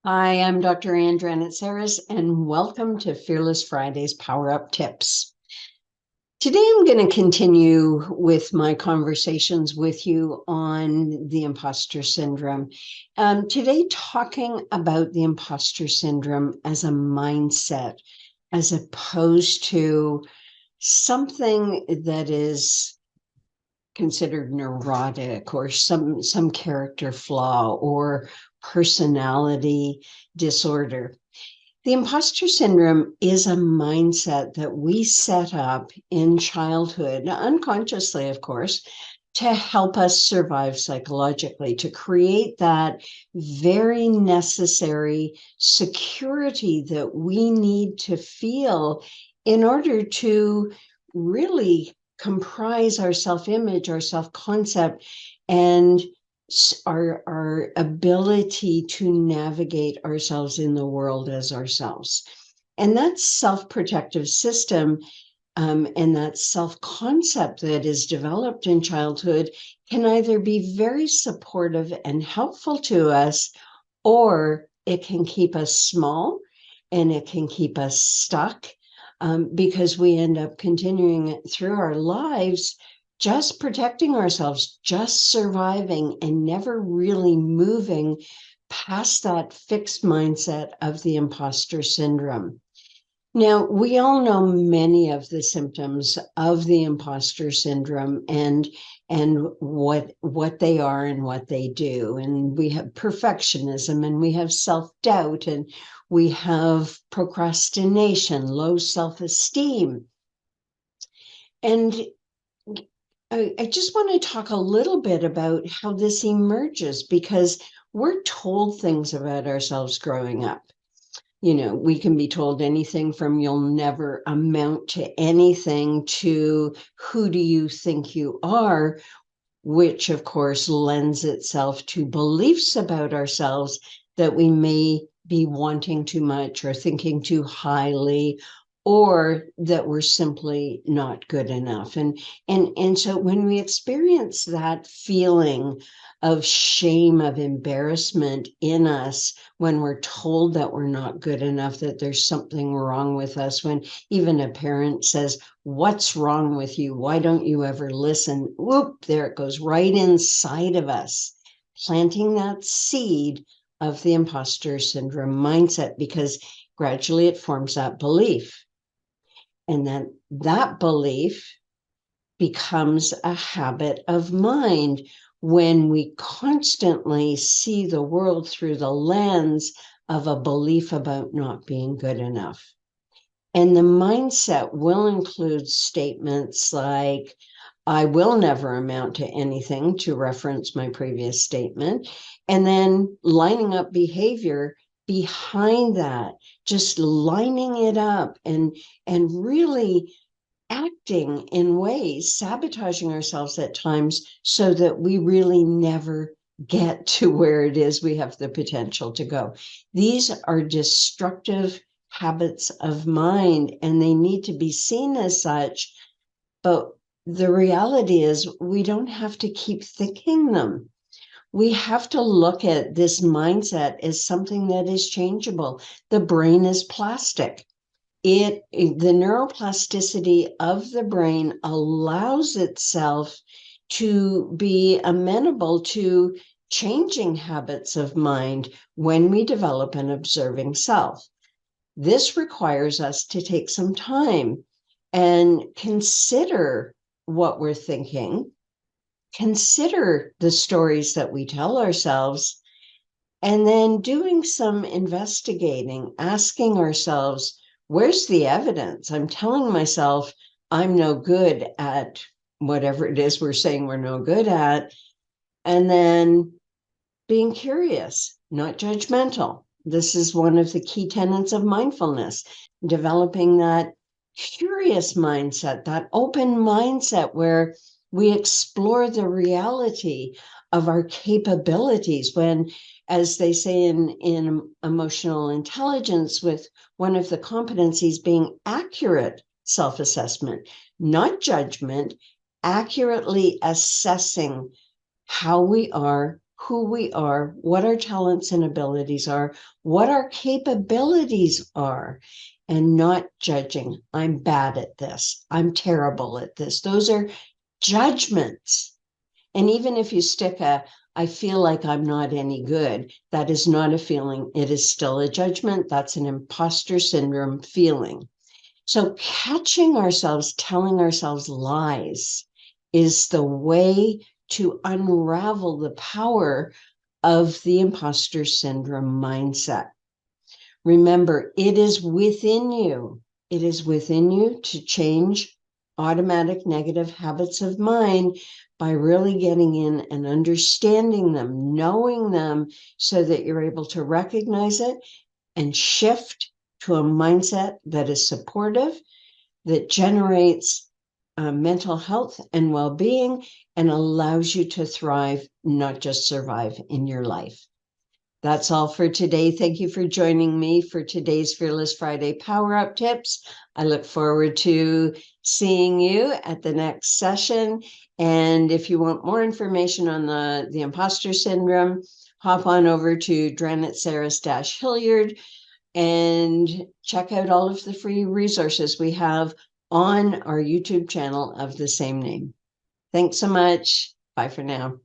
Hi, I'm Dr. Dranitsaris, and welcome to Fearless Friday's Power Up Tips. Today, I'm going to continue with my conversations with you on the imposter syndrome. Today, talking about the imposter syndrome as a mindset, as opposed to something that is considered neurotic or some character flaw or personality disorder. The imposter syndrome is a mindset that we set up in childhood, unconsciously, of course, to help us survive psychologically, to create that very necessary security that we need to feel in order to really comprise our self-image, our self-concept, and our ability to navigate ourselves in the world as ourselves. And that self-protective system and that self-concept that is developed in childhood can either be very supportive and helpful to us, or it can keep us small and it can keep us stuck because we end up continuing through our lives just protecting ourselves, just surviving, and never really moving past that fixed mindset of the imposter syndrome. Now, we all know many of the symptoms of the imposter syndrome and what they are and what they do. And we have perfectionism, and we have self-doubt, and we have procrastination, low self-esteem. And I just want to talk a little bit about how this emerges, because we're told things about ourselves growing up. You know, we can be told anything from "you'll never amount to anything" to "who do you think you are," which of course lends itself to beliefs about ourselves that we may be wanting too much or thinking too highly, or that we're simply not good enough. And so when we experience that feeling of shame, of embarrassment in us, when we're told that we're not good enough, that there's something wrong with us, when even a parent says, "What's wrong with you? Why don't you ever listen?" Whoop, there it goes right inside of us, planting that seed of the imposter syndrome mindset, because gradually it forms that belief. And then that belief becomes a habit of mind when we constantly see the world through the lens of a belief about not being good enough. And the mindset will include statements like, "I will never amount to anything," to reference my previous statement, and then lining up behavior behind that, just lining it up and really acting in ways, sabotaging ourselves at times so that we really never get to where it is we have the potential to go. These are destructive habits of mind, and they need to be seen as such. But the reality is we don't have to keep thinking them. We have to look at this mindset as something that is changeable. The brain is plastic. The neuroplasticity of the brain allows itself to be amenable to changing habits of mind when we develop an observing self. This requires us to take some time and consider what we're thinking, consider the stories that we tell ourselves, and then doing some investigating, asking ourselves, where's the evidence? I'm telling myself I'm no good at whatever it is we're saying we're no good at. And then being curious, not judgmental. This is one of the key tenets of mindfulness, developing that curious mindset, that open mindset where we explore the reality of our capabilities. When, as they say in emotional intelligence, with one of the competencies being accurate self-assessment, not judgment, accurately assessing how we are, who we are, what our talents and abilities are, what our capabilities are, and not judging. I'm bad at this. I'm terrible at this. Those are judgments. And even if you stick I feel like I'm not any good, that is not a feeling. It is still a judgment. That's an imposter syndrome feeling. So catching ourselves telling ourselves lies is the way to unravel the power of the imposter syndrome mindset. Remember, it is within you. It is within you to change automatic negative habits of mind by really getting in and understanding them, knowing them, so that you're able to recognize it and shift to a mindset that is supportive, that generates mental health and well-being, and allows you to thrive, not just survive in your life. That's all for today. Thank you for joining me for today's Fearless Friday Power Up Tips. I look forward to seeing you at the next session. And if you want more information on the imposter syndrome, hop on over to Dranitsaris-Hilliard and check out all of the free resources we have on our YouTube channel of the same name. Thanks so much. Bye for now.